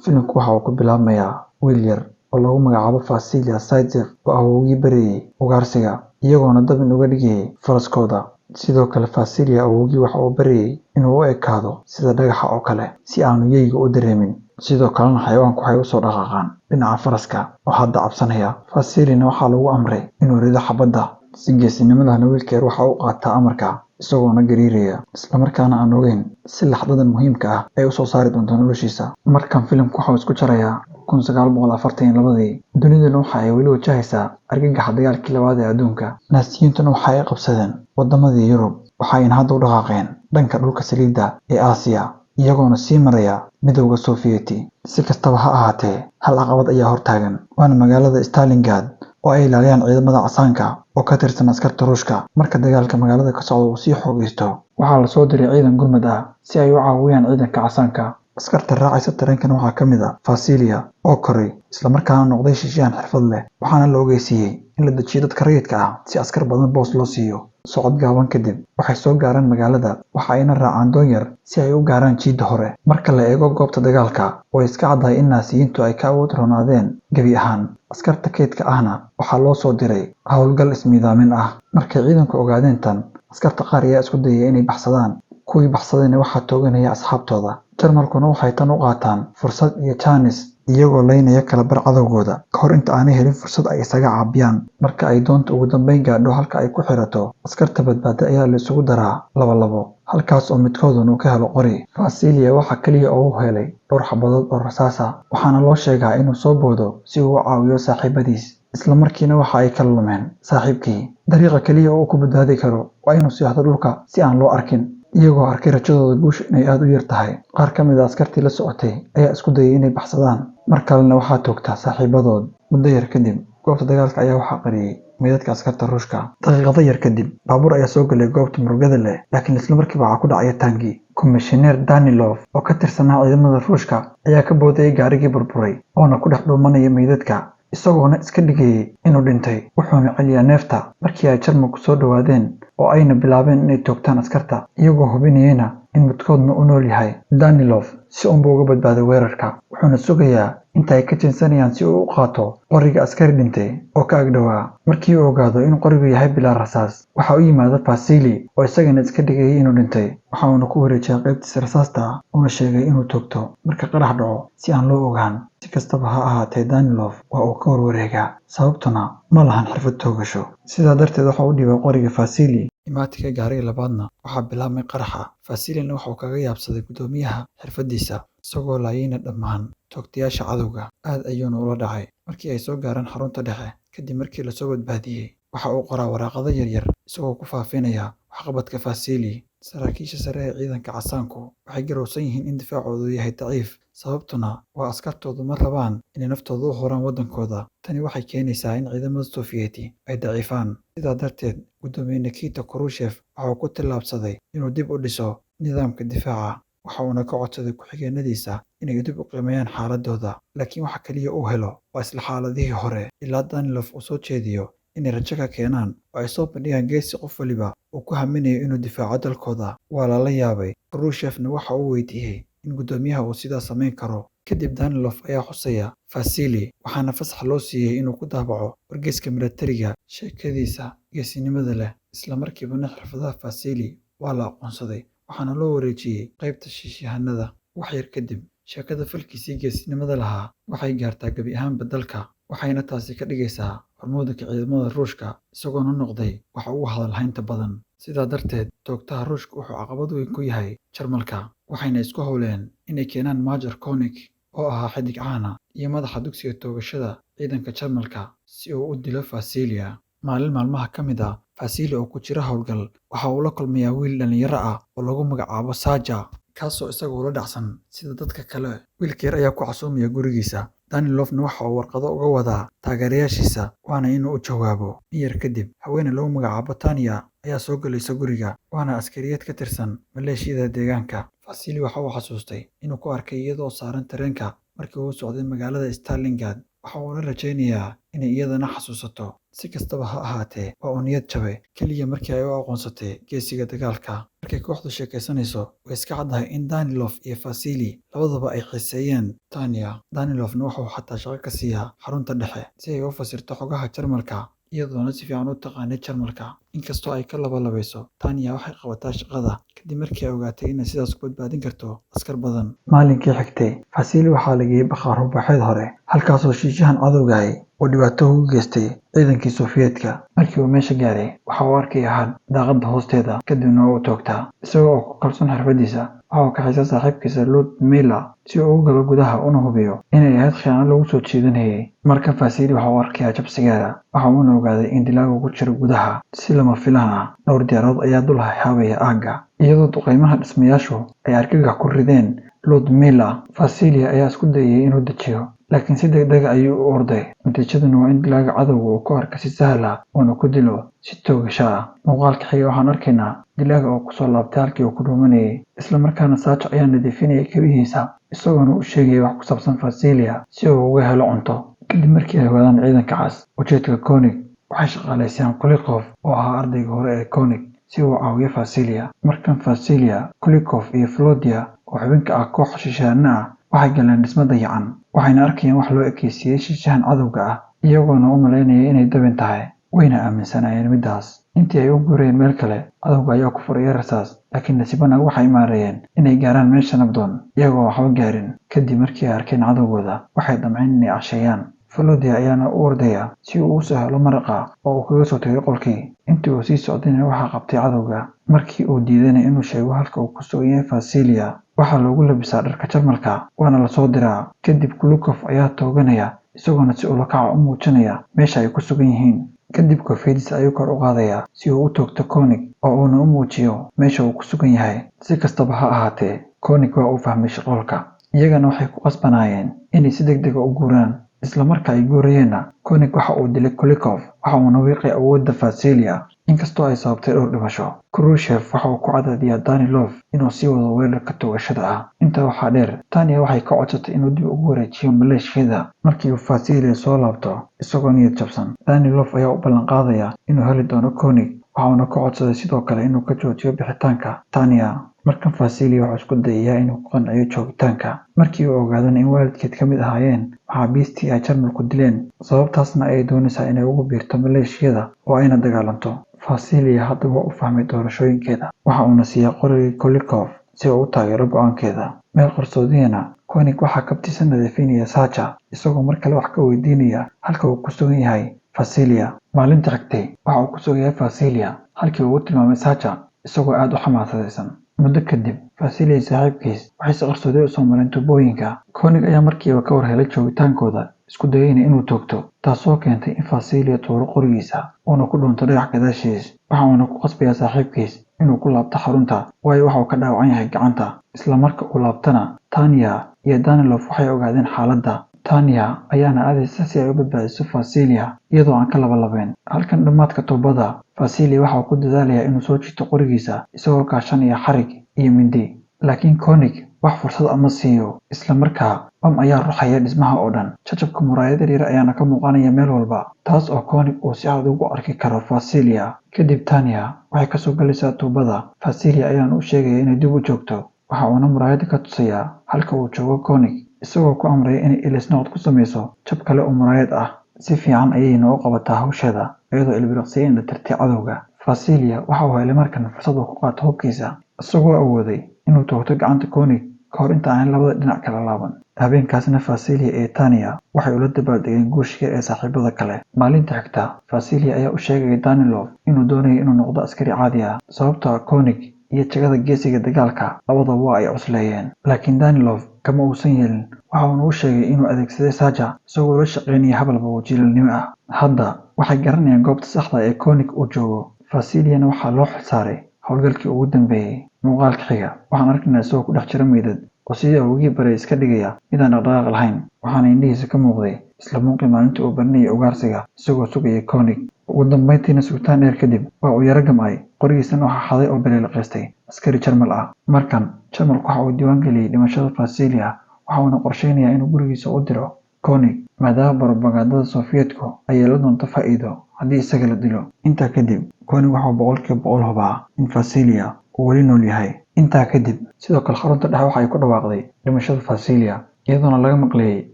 Filimku waxa uu ku bilaabmayaa wiil yar oo lagu magacaabo Fasilia Saitsev oo awowgii baryay ugaarsiga, iyagoona dabin uga dhigayay faraskooda. Sidoo kale Fasilia awowgii waxa uu baryay inuu u ekaado sida dhagaxa oo kale si aanu yeyga u dareemin. Sidoo kalena xayawaanku waxay u soo dhaqaaqaan dhinaca faraska oo hadda cabsanaya. Fasilina waxaa lagu amray inuu rido xabadda si geesinimadana wiilka yar waxa uu qaataa amarka isagoona gariiraya isla markaana aan ogeyn si laxdadan muhiimka ah ay u soo saari doonto noloshiisa. Markan filimku waxa uu isku jarayaa 1942 duniduna waxa ay weli wajahaysaa argagaxa dagaalkii labaad ee adduunka. Naasiyiintuna waxa ay qabsadeen wadamadii Yurub, waxayna hadda u dhaqaaqeen dhanka dhulka saliidda ee Aasiya iyagoona sii maraya midowga Sofiyeeti. Si kastaba ha ahaatee, hal caqabad ayaa hortaagan, waana magaalada Stalingrad oo ay ilaaliyaan ciidamada casaanka oo ka tirsan askarta Ruushka. Marka dagaalka magaalada ka socda uu sii xoogaysto, waxaa la soo diray ciidan gurmad ah si ay u caawiyaan ciidanka casaanka. Askarta raacaysa tareenkan waxaa ka mid ah Fasilia oo koray isla markaana noqday shisheeyaan xirfad leh, waxaana la ogeysiiyey in la dejiyo dadka rayidka ah si askar badan boos loo siiyo. Socod gaaban kadib waxay soo gaaraan magaalada, waxa ayna raacaan doon yar si ay u gaaraan jiidda hore. Marka la eego goobta dagaalka, way iska caddahay in naasiyiintu ay ka awood roonaadeen gebi ahaan. Askarta kaydka ahna waxaa loo soo diray howlgal ismiidaamin ah. Markay ciidanku ogaadeen tan, askarta qaar ayaa isku dayay inay baxsadaan, kuwii baxsadayna waxaa tooganaya asxaabtooda. Jarmalkuna waxay tan u qaataan fursad iyo jaanis iyagoo laynaya kala bar cadowgooda ka hor inta aanay helin fursad ay isaga caabiyaan. Marka ay doonta ugu dambeyn gaadho halka ay ku xirato, askarta badbaada ayaa la isugu daraa laba, halkaas oo midkoodun uu ka helo qori. Fasilia waxa kaliya oo uu helay dhowr xabadood oo rasaas ah, waxaana loo sheegaa inuu soo boodo si uu u caawiyo saaxiibadiis. Isla markiina waxa ay kala lumeen saaxiibkii. Dariiqa kaliya oo uu ku badbaadi karo waa inuu seexdo dhulka si aan loo arkin, iyagoo arkay rajadooda guusha inay aad u yar tahay. Qaar ka mid ah askartii la socotay ayaa isku dayay inay baxsadaan, mar kalena waxaa toogta saaxiibadood. Muddo yar kadib, goobta dagaalka ayaa waxaa qariyay meydadka askarta Ruushka. Daqiiqado yar kadib, baabuur ayaa soo galay goobta murugada leh, laakiin isla markiiba waxaa ku dhacaya taangi. Komishineer Danilov oo ka tirsanaa ciidamada Ruushka ayaa ka boodayay gaarigii burburay oona ku dhex dhuumanaya meydadka, isagoona iska dhigayay inuu dhintay, wuxuuna celiyaa neefta. Markii ay Jarmalku soo dhawaadeen oo ayna bilaabeen inay toogtaan askarta, iyagoo hubinayana in midkoodna u nool yahay, Danilov si uunba uga badbaaday weerarka, wuxuuna sugayaa inta ay ka jeensanayaan si uu u qaato qoriga askari dhintay oo ka agdhowaa. Markii uu ogaado in qorigu yahay bilaa rasaas, waxa u yimaada Fasili oo isagana iska dhigayay inuu dhintay, waxa uuna ku wareejiyay qaybtiisa rasaasta uuna sheegay inuu toogto marka qarax dhaco si aan loo ogaan. Si kastaba ha ahaatee, Danilov waa uu ka warwareegaa, sababtuna ma lahan xirfad toogasho. Sidaa darteed waxa uu dhiibay qoriga Fasili. Imaatinka gaariga labaadna waxaa bilaabmay qaraxa. Fasilina waxa uu kaga yaabsaday guddoomiyaha xirfadiisa, isagoo laayayna dhammaan toogtayaasha cadowga. Aad ayuuna ula dhacay. Markii ay soo gaaraan xarunta dhexe, kadib markii la soo badbaadiyey, waxa uu qoraa waraaqado yaryar isagoo ku faafinaya waxqabadka Fasili. Saraakiisha sare ee ciidanka casaanku waxay garowsan yihiin in difaacoodu yahay daciif, sababtuna waa askartoodu ma rabaan inay naftooda u huraan waddankooda. Tani waxay keenaysaa in ciidamada Sofiyeeti ay daciifaan. Sidaa darteed, guddoomiye Nikita Khrushchev waxa uu ku tallaabsaday inuu dib u dhiso nidaamka difaaca, waxa uuna ka codsaday ku-xigeenadiisa inay dib u qiimeeyaan xaaladooda. Laakiin waxa kaliya uu helo waa isla xaaladihii hore, ilaa Danilov uu soo jeediyo inay rajo ka keenaan oo ay soo bandhigaan geesi qof waliba uu ku haminayo inuu difaaco dalkooda. Waa lala yaabay. Khrushchevna waxa uu weydiiyey in guddoomiyaha uu sidaas samayn karo. Kadib Danilov ayaa xusaya Fasili, waxaana fasax loo siiyey inuu ku daabaco wargeyska milatariga sheekadiisa geesinimada leh. Isla markiibana xirfadaha Fasili waa la aqoonsaday, waxaana loo wareejiyey qaybta shiishahanada. Wax yar kadib, sheekada falkiisii geesinimada lahaa waxay gaartaa gebi ahaanba dalka, waxayna taasi ka dhigaysaa hormuudka ciidamada Ruushka isagoona noqday waxa ugu hadal haynta badan. Sidaa darteed, toogtaha Ruushka wuxuu caqabad weyn ku yahay Jarmalka, waxayna isku howleen inay keenaan Major Koenig oo ahaa xiddig caana iyo madaxa dugsiga toogashada ciidanka Jarmalka si uu u dilo Fasilia. Maalin maalmaha ka mid ah, Fasili oo ku jira howlgal, waxa uu la kulmayaa wiil dhalinyaro ah oo lagu magacaabo Saja, kaasoo isagoo la dhacsan sida dadka kale. Wiilka yar ayaa ku casuumaya gurigiisa. Danilovna waxa uu warqado uga wadaa taageerayaashiisa, waana inuu u jawaabo. In yar kadib, haweeney lagu magacaabo Tanya ayaa soo galaysa guriga, waana askariyad ka tirsan maleeshiyada deegaanka. Fasili waxa uu xasuustay inuu ku arkay iyadoo saaran tareenka markii uu socday magaalada Stalingrad, waxa uuna rajaynayaa inay iyadana xasuusato. Si kastaba ha ahaatee, waa uu niyad jabay keliya markii ay u aqoonsatay geesiga dagaalka. Markay kooxdu sheekaysanayso, way iska caddahay in Danilov iyo Vasily labaduba ay xiiseeyeen Tanya. Danilovna wuxuu xataa shaqo ka siiyaa xarunta dhexe si ay u fasirto xogaha Jarmalka, iyadoona si fiican u taqaanay Jarmalka. Inkastoo ay ka labalabeyso, Tanya waxay qabataa shaqada kadib markii ay ogaatay inay sidaas ku badbaadin karto askar badan. Maalinkii xigtay, Vasily waxaa la geeyay bakhaar hubaaxeed hore, halkaasoo shiishahan cadowgahay uu dhibaato ugu geystay ciidankii Sofiyeetka. Markii uu meesha gaaray, waxa uu arkay hadh daaqadda hoosteeda, kadibna uu toogtaa. Isagoo oo ku kalsoon xirfadiisa, waxa uu kaxaysay saaxiibkiisa Ludmila si uu ugu galo gudaha una hubiyo inay ahayd khiyaano lagu soo jeedinayay. Markan Vasily waxa uu arkayaa jabsigeeda, waxa uuna ogaaday in dilaagu ku jiro gudaha. Si lama filaan ah, dhowr diyaaradood ayaa dul hayaabaya aagga, iyadoo duqeymaha dhismayaashu ay argagax ku rideen Ludmila. Vasily ayaa isku dayay inuu dejiyo, laakiin si degdeg ah ayuu u orday. Natiijaduna waa in dilaaga cadowga uu ku arko si sahal ah uuna ku dilo si toogasho ah. Muuqaalka xiga waxaan arkaynaa dilaaga oo kusoo laabtay halkii uu ku dhuumanayay, isla markaana Sacha ayaa nadiifinayay kabihiisa, isagoona u sheegaya wax ku saabsan Vasily si uu uga helo cunto. Kadib markii ay wadaan ciidanka cas, ujeedka Koenig waxay shaqaaleysayaan Kulikov oo ahaa ardayga hore ee Koenig si uu caawiyo Vasily. Markan Vasily, Kulikov iyo Volodya oo xubin ka ah koox shisheeye ah waxay galeen dhisme dayacan, waxayna arkayeen wax loo ekaysiiyey shishahan cadowga ah, iyagoona u malaynaya inay dabin tahay, wayna aaminsanaayeen midaas. Intii ay u guurayeen meel kale, cadowga ayaa ku furaya rasaas, laakiin nasiibana waxay maareeyeen inay gaaraan meesha nabdoon iyagoo waxba gaarin. Kadib markii ay arkeen cadowgooda, waxay damceen inay casheeyaan. Volodya ayaana u ordaya si uu u soo helo maraqa oo uu kaga soo tagay qolkii. Intii uu sii socdayna waxaa qabtay cadowga. Markii uu diidayna inuu sheego halka uu ku sugan yahay Vasily, waxaa loogu labisaa dharka Jarmalka waana la soo diraa. Kadib Kulikov ayaa tooganaya, isagoona si ula kaca u muujinaya meesha ay ku sugan yihiin. Kadib koofiyadiisa ayuu kor u qaadaya si uu u toogto Koenig oo uuna u muujiyo meesha uu ku sugan yahay. Si kastaba ha ahaatee, Koenig waa uu fahmay shaqolka, iyagana waxay ku qasbanaayeen inay si degdeg ah u guuraan. Isla marka ay guurayeenna, Koenig waxa uu dilay Kulikov, waxa uuna wiiqay awoodda Vasily, inkastoo ay sababtay dhowr dhimasho. Khrushchev waxa uu ku cadaadiyaa Danilov inuu sii wado weerarka toogashada ah. Intaa waxaa dheer, Tanya waxay ka codsatay inuu dib ugu wareejiyo maleeshiyada markii uu Vasily soo laabto isagoo niyad jabsan. Danilov ayaa u ballan qaadaya inuu heli doono Koenig, waxa uuna ka codsaday sidoo kale inuu ka joojiyo bixitaanka Tanya. Markan Vasily wuxuu isku dayayaa inuu ku qanciyo joogitaanka. Markii uu ogaadana in waalidkeed ka mid ahaayeen maxaabiistii ay Jarmalku dileen, sababtaasna ay doonaysaa inay ugu biirto maleeshiyada oo ayna dagaalanto. Vasily hadda waa u fahmay doorashooyinkeeda, waxa uuna siiyay qorigii Kulikov si uu u taageero go'aankeeda. Meel qarsoodiyana, Koenig waxaa kabtiisa nadiifinaya Sacha, isagoo mar kale wax ka weydiinaya halka uu ku sugan yahay Vasily. Maalintii xigtay, waxa uu ku sugan yahay Vasily halkii uu u tilmaamay Sacha, isagoo aad u xamaasadaysan. Muddo kadib, Vasily iyo saaxiibkiis waxay si qarsoodi u soo mareen tuubooyinka. Koenig ayaa markiiba ka war helay joogitaankooda, isku dayayna inuu toogto, taasoo keentay in Vasily tuuro qorigiisa uuna ku dhuunto dhagax gadaashiis. Waxa uuna ku qasbayaa saaxiibkiis inuu ku laabto xarunta, waayo waxa uu ka dhaawacan yahay gacanta. Isla marka uu laabtana, Tanya iyo Danilov waxay ogaadeen xaaladda. Tanya ayaana aadaysa si ay u badbaadiso Vasily iyadoo aan ka labalabeen. Halkan dhammaadka tuubada, Vasily waxa uu ku dadaalayaa inuu soo jiito qorigiisa isagoo kaashanaya xarig iyo mindi, laakiin Koenig wax fursad ama siiyo. Isla markaa, bam ayaa ruxaya dhismaha oo dhan. Jajabka muraayad yar ayaana ka muuqanaya meel walba, taas oo Koenig uu si cad ugu arki karo Vasily. Kadib Tanya waxay kasoo galaysaa tuubada, Vasily ayaana u sheegaya inay dib u joogto. Waxa uuna muraayadda ka tusayaa halka uu joogo Koenig, isagoo ku amraya inay ilis noqod ku samayso jab kale oo muraayad ah. Si fiican ayayna u qabataa hawsheeda, iyadoo ilbiriqsiya indha tirtay cadowga. Vasily waxa uu helay markan fursad uu ku qaato hubkiisa, isagoo awooday inuu toogto gacanta Koenig ka hor inta aanay labada dhinac kala laaban. Habeenkaasna Vasily iyo Tanya waxay ula dabaaldegeen guushiga ee saaxiibada kale. Maalinta xigta, Vasily ayaa u sheegay Danilov inuu doonayo inuu noqdo askari caadi ah, sababtoo ah Koenig iyo jagada geesiga dagaalka labadaba waa ay cusleeyeen. Laakiin Danilov kama uusan yeelin, waxa uuna u sheegay inuu adeegsaday Sacha isagoo la shaqaynaya habalba wajiilnimo ah. Hadda waxay garanayaan goobta saxda ee Koenig uu joogo. Vasilyna waxaa loo xilsaaray howlgalkii ugu dambeeyay. Muuqaalka xiga waxaan arkaynaa isagoo ku dhex jira meydad oo sidii awgii baray iska dhigaya midaan dhaqdhaqaaq lahayn, waxaana indhihiisa ka muuqday isla muuqii maalintii uu baranayay ugaarsiga isagoo sugaya Koenig. Ugu dambeyntiina sugitaan dheer kadib waa uu yara gamay, qorigiisana waxaa xaday oo beleeliqaystay askari Jarmal ah. Markan Jarmalku waxa uu diiwaan geliyay dhimashada Vasily, waxa uuna qorsheynayaa inuu gurigiisa u diro Koenig maadaama barobagandada Sofiyeedku ay yeelan doonto faa'iido haddii isaga la dilo. Intaa kadib, Koenig waxa uu boqolkiiba boqol hubaa in Fasilia uu weli nool yahay. Intaa kadib, sidoo kale xarunta dhexe waxa ay ku dhawaaqday dhimashada Fasilia iyadoona laga maqlayay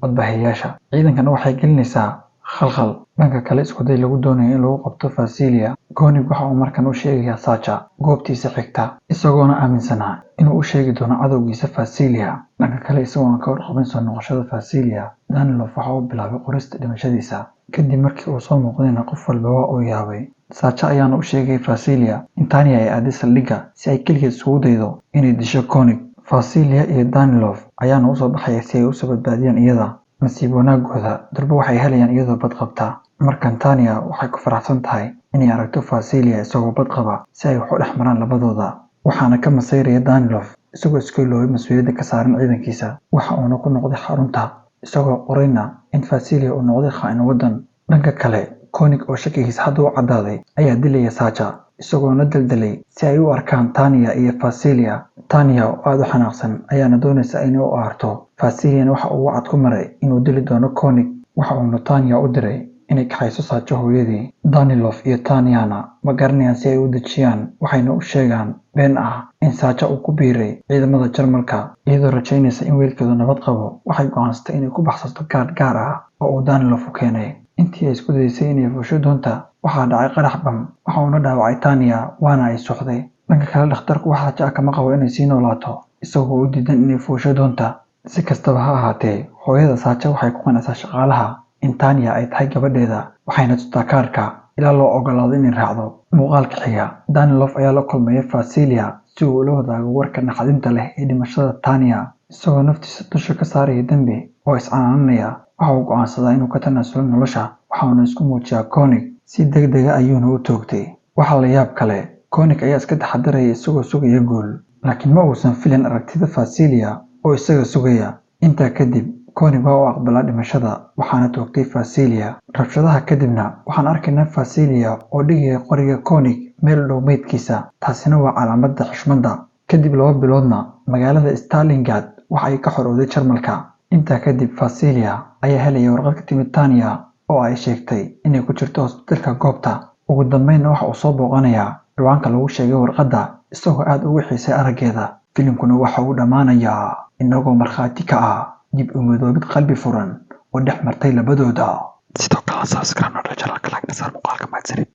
codbaahiyeyaasha. Ciidankana waxay gelinaysaa khalkhal. Dhanka kale, isku day lagu doonayo in lagu qabto Fasilia, Koenig waxa uu markan u sheegayaa Sacha goobtiisa xigta, isagoona aaminsanaa inuu u sheegi doono cadowgiisa Fasilia. Dhanka kale, isagoona ka warqabin soo noqoshada Fasilia, Danilov waxa uu bilaabay qorista dhimashadiisa. Kadib markii uu soo muuqdayna qof walba waa uu yaabay. Sacha ayaana u sheegay Fasilia in Tanya ay aaday saldhigga si ay keligeed isugu daydo inay disho Koenig. Fasilia iyo Danilov ayaana u soo baxaya si ay u soo badbaadiyaan iyada. Nasiib wanaagooda, durba waxay helayaan iyadoo bad qabta. Markan Tanya waxay ku faraxsan tahay inay aragto Fasilia isagoo bad qaba si ay wax u dhex maraan labadooda. Waxaana ka masayraya Danilov isagoo iska iloobay mas'uuliyadda ka saaran ciidankiisa. Waxa uuna ku noqday xarunta isagoo qorayna in Fasilia uu noqday khaa'in waddan. Dhanka kale, Koenig oo shakigiisa hadda u caddaaday ayaa dilaya Sacha isagoona daldalay si ay u arkaan Tanya iyo Fasilia. Tanya oo aad u xanaaqsan ayaana doonaysa inay u aarto. Fasiliana waxa uu wacad ku maray inuu dili doono Koenig. Waxa uuna Tanya u diray inay kaxayso Sacha hooyadii. Danilov iyo Tanyana ma garanayaan si ay u dejiyaan, waxayna u sheegaan been ah in Sacha uu ku biiray ciidamada Jarmalka. Iyadoo rajaynaysa in wiilkeedu nabad qabo, waxay go'aansatay inay ku baxsato gaadh gaar ah oo uu Danilov u keenay. Intii ay isku daysay inay fuusho doonta, waxaa dhacay qarax bam. Waxa uuna dhaawacay Tanya waana ay suuxday. Dhanka kale, dhakhtarku waxa Sacha kama qabo inay sii noolaato, isagoo u diidan inay fuusho doonta. Si kastaba ha ahaatee, hooyada Sacha waxay ku qancisaa shaqaalaha in Tanya ay tahay gabadheeda, waxayna tustaa kaarka ilaa loo ogolaado inay raacdo. Muuqaalka xiga, Danilov ayaa la kulmaya Fasilia si uu ula wadaago warka naxdinta leh ee dhimashada Tanya, isagoo naftiisa dusha ka saaraya dembi oo is-canaananaya. Waxa uu go'aansadaa inuu ka tanaasulo nolosha, waxaana isku muujiyaa Koenig si degdeg ah ayuuna u toogtay. Waxa la yaab kale, Koenig ayaa iska taxadaraya isagoo sugaya guul, laakiin ma uusan filin aragtida Fasilia oo isaga sugaya. Intaa kadib, Koenig waa uu aqbalaa dhimashada waxaana toogtay Fasilia. Rabshadaha kadibna waxaan arkaynaa Fasilia oo dhigaya qoriga Koenig meel u dhow meydkiisa. Taasina waa calaamadda xushmadda. Kadib 2 biloodna, magaalada Stalingrad waxa ay ka xorowday Jarmalka. Intaa kadib, Fasilia ayaa helaya warqad ka timid Tanya oo ay sheegtay inay ku jirto hospitaalka goobta. Ugu dambeynna waxa uu soo booqanayaa ciwaanka lagu sheegay warqadda isagoo aad ugu xiisay araggeeda. Filimkuna waxa uu dhammaanayaa inagoo markhaati ka ah dib u midoobid qalbi furan oo dhex martay labadooda. Sidoo kale subscribe-na channelka like na saar muuqaalka mahadsanid.